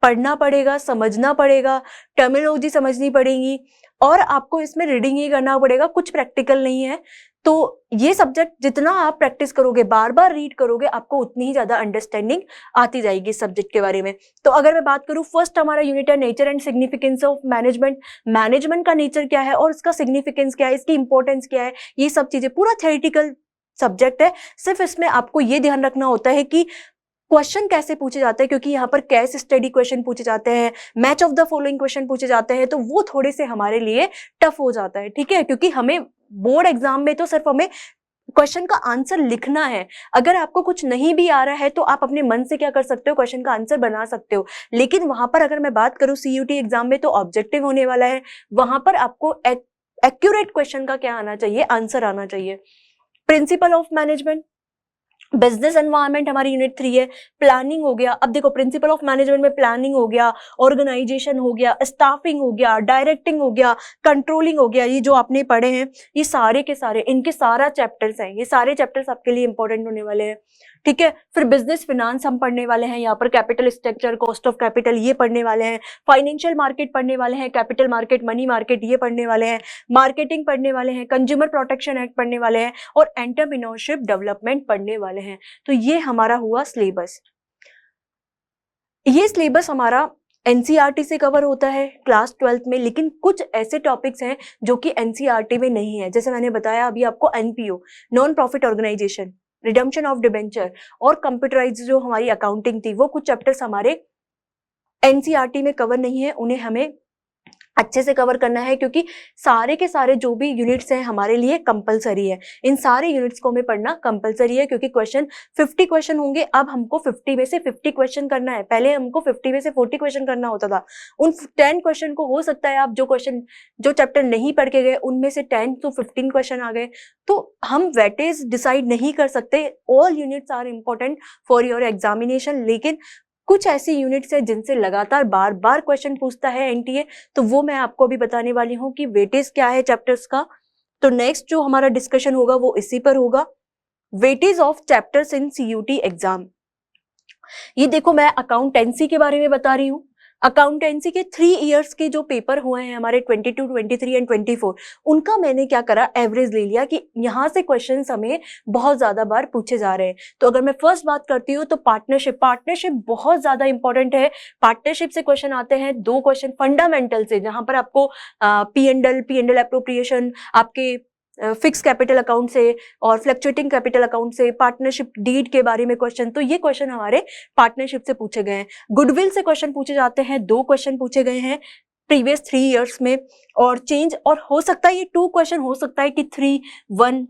पढ़ना पड़ेगा, समझना पड़ेगा, टर्मिनोलॉजी समझनी पड़ेगी, और आपको इसमें रीडिंग ही करना पड़ेगा, कुछ प्रैक्टिकल नहीं है। तो ये सब्जेक्ट जितना आप प्रैक्टिस करोगे, बार बार रीड करोगे, आपको उतनी ही ज्यादा अंडरस्टैंडिंग आती जाएगी इस सब्जेक्ट के बारे में। तो अगर मैं बात करूं, फर्स्ट हमारा यूनिट है nature and significance of management. Management का नेचर क्या है और इसका सिग्निफिकेंस क्या है, इसकी इंपॉर्टेंस क्या है, ये सब चीजें पूरा थ्योरेटिकल सब्जेक्ट है। सिर्फ इसमें आपको ये ध्यान रखना होता है कि क्वेश्चन कैसे पूछे जाते हैं, क्योंकि यहाँ पर केस स्टडी क्वेश्चन पूछे जाते हैं, match of the following question पूछे जाते हैं, तो वो थोड़े से हमारे लिए टफ हो जाता है, ठीक है, क्योंकि हमें बोर्ड एग्जाम में तो सिर्फ हमें क्वेश्चन का आंसर लिखना है। अगर आपको कुछ नहीं भी आ रहा है तो आप अपने मन से क्या कर सकते हो, क्वेश्चन का आंसर बना सकते हो। लेकिन वहां पर अगर मैं बात करूं सीयूटी एग्जाम में, तो ऑब्जेक्टिव होने वाला है, वहां पर आपको एक्यूरेट क्वेश्चन का क्या आना चाहिए, आंसर आना चाहिए। Principle of management, business environment हमारी यूनिट 3 है। प्लानिंग हो गया, अब देखो प्रिंसिपल ऑफ मैनेजमेंट में प्लानिंग हो गया, ऑर्गेनाइजेशन हो गया, स्टाफिंग हो गया, डायरेक्टिंग हो गया, कंट्रोलिंग हो गया, ये जो आपने पढ़े हैं ये सारे के सारे, इनके सारा चैप्टर्स हैं, ये सारे चैप्टर्स आपके लिए इंपॉर्टेंट होने वाले हैं, ठीक है। फिर बिजनेस फिनांस हम पढ़ने वाले हैं, यहाँ पर capital structure, cost of capital ये पढ़ने वाले हैं, फाइनेंशियल मार्केट पढ़ने वाले हैं, कैपिटल मार्केट, मनी मार्केट ये पढ़ने वाले हैं, मार्केटिंग पढ़ने वाले हैं, कंज्यूमर प्रोटेक्शन एक्ट पढ़ने वाले हैं और एंटरप्रेन्योरशिप डेवलपमेंट पढ़ने वाले हैं। तो ये हमारा हुआ सिलेबस। ये सिलेबस हमारा एनसीईआरटी से कवर होता है क्लास 12th में, लेकिन कुछ ऐसे टॉपिक्स हैं जो कि एनसीईआरटी में नहीं है। जैसे मैंने बताया अभी आपको, NPO, non profit organization, redemption of debenture और कंप्यूटराइज जो हमारी अकाउंटिंग थी, वो कुछ चैप्टर्स हमारे एनसीईआरटी में कवर नहीं है, उन्हें हमें अच्छे से कवर करना है, क्योंकि सारे के सारे जो भी यूनिट्स हैं हमारे लिए कंपलसरी है। इन सारे यूनिट्स को हमें पढ़ना कंपलसरी है, क्योंकि 50 क्वेश्चन होंगे। अब हमको 50 में से 50 क्वेश्चन करना है, पहले हमको 50 में से 40 क्वेश्चन करना होता था। उन 10 क्वेश्चन को हो सकता है आप जो चैप्टर नहीं पढ़ के गए उनमें से 10 to 15 क्वेश्चन आ गए, तो हम वेटेज डिसाइड नहीं कर सकते। All units are important for your examination, लेकिन कुछ ऐसी यूनिट्स है जिनसे लगातार बार बार क्वेश्चन पूछता है एनटीए, तो वो मैं आपको अभी बताने वाली हूँ कि वेटेज क्या है चैप्टर्स का। तो नेक्स्ट जो हमारा डिस्कशन होगा वो इसी पर होगा, weightage of chapters in CUET exam. ये देखो मैं अकाउंटेंसी के बारे में बता रही हूँ। अकाउंटेंसी के 3 इयर्स के जो पेपर हुए हैं हमारे 22, 23 एंड 24, उनका मैंने क्या करा, एवरेज ले लिया कि यहाँ से क्वेश्चन हमें बहुत ज्यादा बार पूछे जा रहे हैं। तो अगर मैं फर्स्ट बात करती हूँ तो पार्टनरशिप बहुत ज्यादा इंपॉर्टेंट है। पार्टनरशिप से क्वेश्चन आते हैं 2 क्वेश्चन फंडामेंटल से, जहां पर आपको पी एंड एल एप्रोप्रिएशन, आपके फिक्स कैपिटल अकाउंट से और फ्लक्चुएटिंग कैपिटल अकाउंट से, पार्टनरशिप डीड के बारे में क्वेश्चन, तो ये क्वेश्चन हमारे पार्टनरशिप से पूछे गए हैं। गुडविल से क्वेश्चन पूछे जाते हैं, 2 क्वेश्चन पूछे गए हैं प्रीवियस 3 इयर्स में। और चेंज, और हो सकता है ये 2 क्वेश्चन हो सकता है कि 3, 1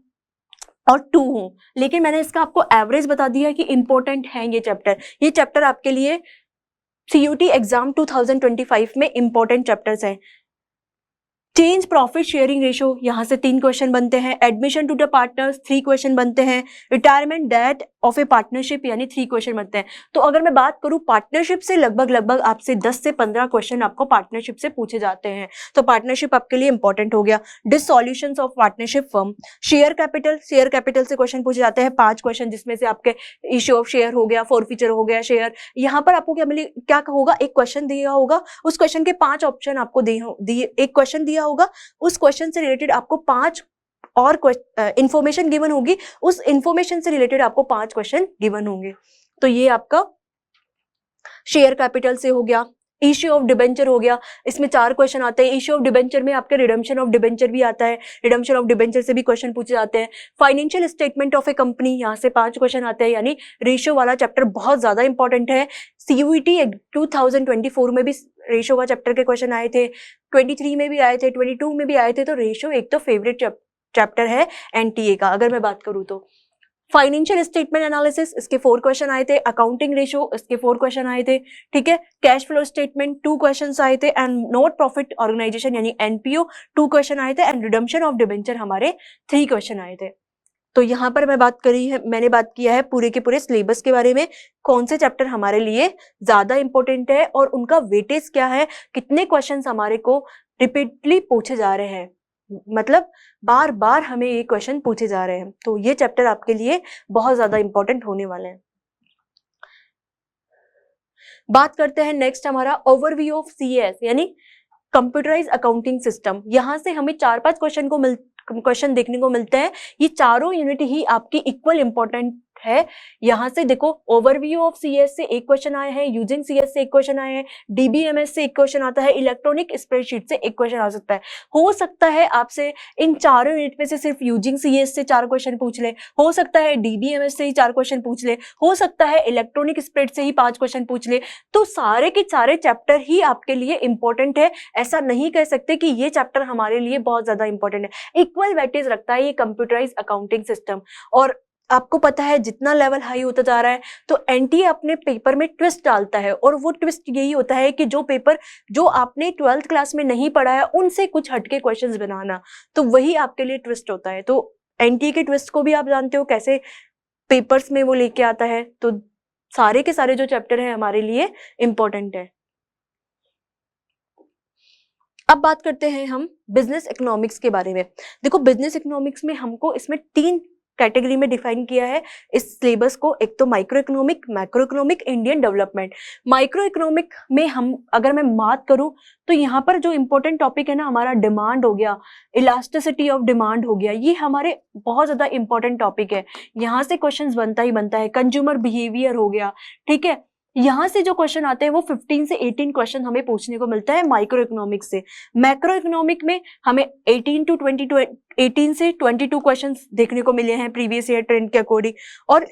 और 2 हो, लेकिन मैंने इसका आपको एवरेज बता दिया कि इंपॉर्टेंट है ये चैप्टर। ये चैप्टर आपके लिए सीयूटी एग्जाम 2025 में इंपॉर्टेंट चैप्टर्स हैं। चेंज प्रॉफिट शेयरिंग रेशो, यहाँ से 3 क्वेश्चन बनते हैं। Admission to the partners 3 question बनते हैं। Retirement date of a partnership यानी 3 क्वेश्चन बनते हैं। तो अगर मैं बात करूं पार्टनरशिप से, लगभग आपसे 10 से 15 क्वेश्चन आपको पार्टनरशिप से पूछे जाते हैं, तो पार्टनरशिप आपके लिए इंपॉर्टेंट हो गया। Dissolutions of partnership firm, share capital से क्वेश्चन पूछे जाते हैं 5 क्वेश्चन, जिसमें से आपके इश्यू ऑफ शेयर हो गया, फॉरफीचर हो गया शेयर। यहाँ पर आपको क्या होगा, एक क्वेश्चन दिया होगा, उस क्वेश्चन के 5 ऑप्शन आपको दिए, एक क्वेश्चन दिया होगा, उस क्वेश्चन से रिलेटेड आपको 5 और इंफॉर्मेशन गिवन होगी, उस इंफॉर्मेशन से रिलेटेड आपको 5 क्वेश्चन गिवन होंगे। तो ये आपका शेयर कैपिटल से हो गया। इश्यू ऑफ डिबेंचर हो गया, इसमें 4 क्वेश्चन आते हैं। इश्यू ऑफ डिबेंचर में आपके रिडम्पशन ऑफ डिबेंचर भी आता है, रिडम्पशन ऑफ डिबेंचर से भी क्वेश्चन पूछे जाते हैं। Financial statement of A company, यहाँ से 5 क्वेश्चन आते हैं, यानी रेशियो वाला चैप्टर बहुत ज्यादा इंपॉर्टेंट है। सीयूईटी 2024 में भी रेशियो का चैप्टर के क्वेश्चन आए थे, 23 में भी आए थे, 22 में भी आए थे। तो रेशियो एक तो फेवरेट चैप्टर है एनटीए का। अगर मैं बात करूं तो फाइनेंशियल स्टेटमेंट एनालिसिस, इसके 4 क्वेश्चन आए थे। अकाउंटिंग रेशियो, इसके 4 क्वेश्चन आए थे, ठीक है। कैश फ्लो स्टेटमेंट 2 क्वेश्चन आए थे। एंड नॉट प्रॉफिट ऑर्गेनाइजेशन यानी एनपीओ 2 क्वेश्न आए थे। एंड रिडम्पशन ऑफ डिबेंचर हमारे 3 क्वेश्चन आए थे। तो यहाँ पर मैंने बात किया है पूरे के पूरे सिलेबस के बारे में, कौन से चैप्टर हमारे लिए ज्यादा इंपॉर्टेंट है और उनका वेटेज क्या है, कितने क्वेश्चन हमारे को रिपीटली पूछे जा रहे हैं, मतलब बार बार हमें ये क्वेश्चन पूछे जा रहे हैं। तो ये चैप्टर आपके लिए बहुत ज्यादा इंपॉर्टेंट होने वाले हैं। बात करते हैं नेक्स्ट हमारा ओवरव्यू ऑफ सीएस यानी कंप्यूटराइज अकाउंटिंग सिस्टम। यहाँ से हमें 4-5 क्वेश्चन देखने को मिलते हैं। ये चारों यूनिट ही आपकी इक्वल इंपॉर्टेंट है। यहाँ से देखो ओवरव्यू ऑफ सीएस से एक क्वेश्चन आया है, यूजिंग सीएस से एक क्वेश्चन आया है, डीबीएमएस से एक क्वेश्चन आता है, इलेक्ट्रॉनिक स्प्रेडशीट से एक क्वेश्चन आ सकता है। हो सकता है आपसे इन चारों यूनिट में से सिर्फ यूजिंग सीएस से 4 क्वेश्चन पूछ ले, हो सकता है डीबीएमएस से ही 4 क्वेश्चन पूछ ले, हो सकता है इलेक्ट्रॉनिक स्प्रेड से ही 5 क्वेश्चन पूछ ले। तो सारे के सारे चैप्टर ही आपके लिए इंपॉर्टेंट है। ऐसा नहीं कह सकते कि ये चैप्टर हमारे लिए बहुत ज्यादा इंपॉर्टेंट है। इक्वल वेटेज रखता है ये कंप्यूटराइज अकाउंटिंग सिस्टम। और आपको पता है जितना लेवल हाई होता जा रहा है तो एनटीए अपने पेपर में ट्विस्ट डालता है, और वो ट्विस्ट यही होता है कि जो पेपर जो आपने 12th क्लास में नहीं पढ़ा है उनसे कुछ हटके क्वेश्चंस बनाना, तो वही आपके लिए ट्विस्ट होता है। तो एनटीए के ट्विस्ट को भी आप जानते हो कैसे पेपर्स में वो लेके आता है। तो सारे के सारे जो चैप्टर है हमारे लिए इंपॉर्टेंट है। अब बात करते हैं हम बिजनेस इकोनॉमिक्स के बारे में। देखो बिजनेस इकोनॉमिक्स में हमको इसमें 3 कैटेगरी में डिफाइन किया है इस सिलेबस को। एक तो micro economic, macro economic, Indian development. Micro economic में हम अगर मैं बात करूं तो यहाँ पर जो इंपॉर्टेंट टॉपिक है ना हमारा डिमांड हो गया, इलास्टिसिटी ऑफ डिमांड हो गया, ये हमारे बहुत ज्यादा इंपॉर्टेंट टॉपिक है। यहाँ से क्वेश्चन बनता ही बनता है। कंज्यूमर बिहेवियर हो गया, ठीक है। यहाँ से जो क्वेश्चन आते हैं वो 15 से 18 क्वेश्चन हमें पूछने को मिलता है माइक्रो इकोनॉमिक्स से। मैक्रो इकोनॉमिक में हमें 18 से 22 क्वेश्चंस देखने को मिले हैं प्रीवियस ईयर ट्रेंड के अकॉर्डिंग। और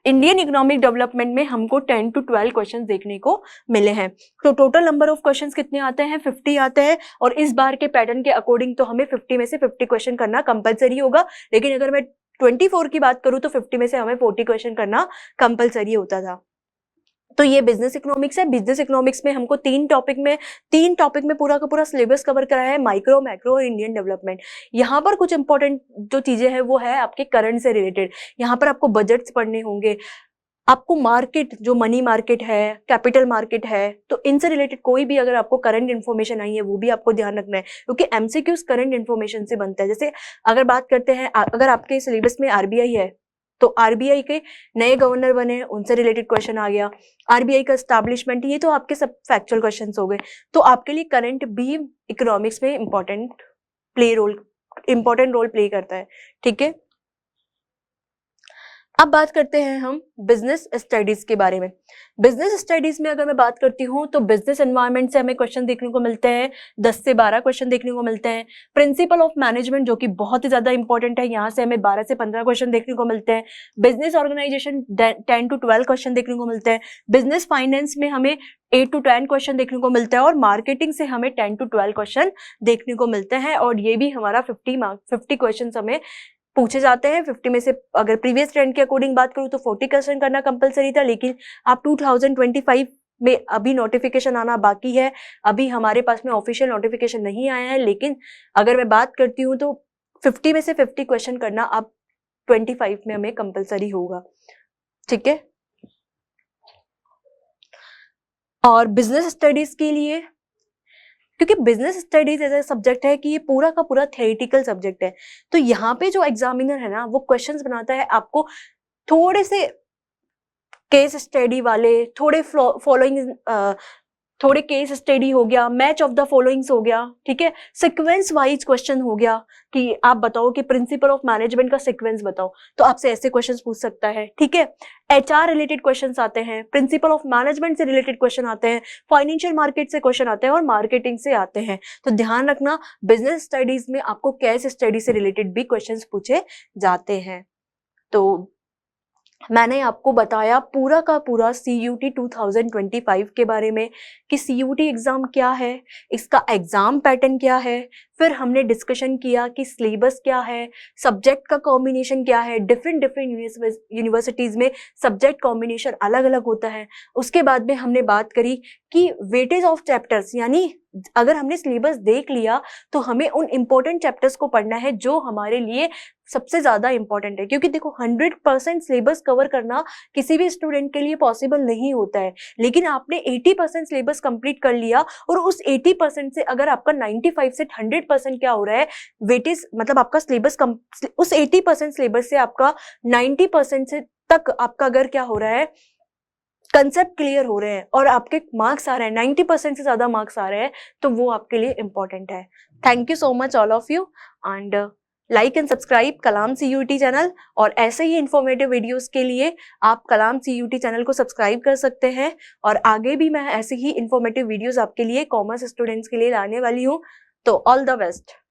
इंडियन इकोनॉमिक डेवलपमेंट में हमको 10 to 12 क्वेश्चन देखने को मिले हैं। तो टोटल नंबर ऑफ क्वेश्चन कितने आते हैं? 50 आते हैं। और इस बार के पैटर्न के अकॉर्डिंग तो हमें 50 में से 50 क्वेश्चन करना कंपलसरी होगा। लेकिन अगर मैं 24 की बात करूं तो 50 में से हमें 40 क्वेश्चन करना कंपलसरी होता था। तो ये बिजनेस इकोनॉमिक्स है। बिजनेस इकोनॉमिक्स में हमको 3 टॉपिक में पूरा का पूरा सिलेबस कवर कराया है, माइक्रो, मैक्रो और इंडियन डेवलपमेंट। यहाँ पर कुछ इंपॉर्टेंट जो चीजें हैं वो है आपके करंट से रिलेटेड। यहाँ पर आपको बजट्स पढ़ने होंगे, आपको मार्केट जो मनी मार्केट है, कैपिटल मार्केट है, तो इनसे रिलेटेड कोई भी अगर आपको करंट इन्फॉर्मेशन आई है वो भी आपको ध्यान रखना है, क्योंकि एमसीक्यूज करंट इन्फॉर्मेशन से बनता है। जैसे अगर बात करते हैं, अगर आपके सिलेबस में आरबीआई है तो आरबीआई के नए गवर्नर बने, उनसे रिलेटेड क्वेश्चन आ गया। आरबीआई का एस्टैब्लिशमेंट, ये तो आपके सब फैक्चुअल क्वेश्चंस हो गए। तो आपके लिए करंट भी इकोनॉमिक्स में इंपॉर्टेंट रोल प्ले करता है, ठीक है। अब बात करते हैं हम बिजनेस स्टडीज के बारे में। बिजनेस स्टडीज में अगर मैं बात करती हूँ तो बिजनेस एनवायरनमेंट से हमें क्वेश्चन देखने को मिलते हैं, 10 से 12 क्वेश्चन देखने को मिलते हैं। प्रिंसिपल ऑफ मैनेजमेंट जो कि बहुत ही ज्यादा इंपॉर्टेंट है, यहाँ से हमें 12 से 15 क्वेश्चन देखने को मिलते हैं। बिजनेस ऑर्गेनाइजेशन 10 to 12 क्वेश्चन देखने को मिलते हैं। बिजनेस फाइनेंस में हमें 8 to 10 क्वेश्चन देखने को मिलता है। और मार्केटिंग से हमें 10 to 12 क्वेश्चन देखने को मिलते हैं। और ये भी हमारा 50 क्वेश्चन हमें पूछे जाते हैं। 50 में से अगर प्रीवियस ट्रेंड के अकॉर्डिंग बात करूं तो 40 क्वेश्चन करना कंपलसरी था, लेकिन आप 2025 में अभी नोटिफिकेशन आना बाकी है। अभी हमारे पास में ऑफिशियल नोटिफिकेशन नहीं आया है, लेकिन अगर मैं बात करती हूँ तो 50 में से 50 क्वेश्चन करना अब 25 में हमें कंपलसरी होगा, ठीक है। और बिजनेस स्टडीज के लिए, क्योंकि बिजनेस स्टडीज ऐसा सब्जेक्ट है कि ये पूरा का पूरा थ्योरेटिकल सब्जेक्ट है, तो यहाँ पे जो एग्जामिनर है ना वो क्वेश्चंस बनाता है आपको थोड़े से केस स्टडी वाले, थोड़े केस स्टडी हो गया, मैच ऑफ द फॉलोइंग्स हो गया, ठीक है, सीक्वेंस वाइज क्वेश्चन हो गया कि आप बताओ कि प्रिंसिपल ऑफ मैनेजमेंट का सीक्वेंस बताओ, तो आपसे ऐसे क्वेश्चंस पूछ सकता है, ठीक है। एचआर रिलेटेड क्वेश्चंस आते हैं, प्रिंसिपल ऑफ मैनेजमेंट से रिलेटेड क्वेश्चन आते हैं, फाइनेंशियल मार्केट से क्वेश्चन आते हैं और मार्केटिंग से आते हैं। तो ध्यान रखना बिजनेस स्टडीज में आपको केस स्टडी से रिलेटेड भी क्वेश्चन पूछे जाते हैं। तो मैंने आपको बताया पूरा का पूरा CUT 2025 के बारे में कि CUT एग्जाम क्या है, इसका एग्जाम पैटर्न क्या है, फिर हमने डिस्कशन किया कि सिलेबस क्या है, सब्जेक्ट का कॉम्बिनेशन क्या है, डिफरेंट यूनिवर्सिटीज में सब्जेक्ट कॉम्बिनेशन अलग अलग होता है। उसके बाद में हमने बात करी कि वेटेज ऑफ चैप्टर्स, यानी अगर हमने सिलेबस देख लिया तो हमें उन इम्पोर्टेंट चैप्टर्स को पढ़ना है जो हमारे लिए सबसे ज्यादा इंपॉर्टेंट है। क्योंकि देखो 100% सिलेबस कवर करना किसी भी स्टूडेंट के लिए पॉसिबल नहीं होता है, लेकिन आपने 80% सिलेबस कंप्लीट कर लिया और उस 80% से अगर आपका 95 से 100% क्या हो रहा है वेटेज, मतलब आपका सिलेबस उस 80% सिलेबस से आपका 90% से तक आपका अगर क्या हो रहा है कंसेप्ट क्लियर हो रहे हैं और आपके मार्क्स आ रहे हैं, 90% से ज्यादा मार्क्स आ रहे हैं, तो वो आपके लिए इंपॉर्टेंट है। Thank you so much all of you and like and subscribe Kalam CUET channel, और ऐसे ही इंफॉर्मेटिव वीडियोस के लिए आप कलाम CUET चैनल को सब्सक्राइब कर सकते हैं। और आगे भी मैं ऐसे ही इंफॉर्मेटिव वीडियोस आपके लिए कॉमर्स स्टूडेंट्स के लिए लाने वाली हूँ। तो ऑल द बेस्ट।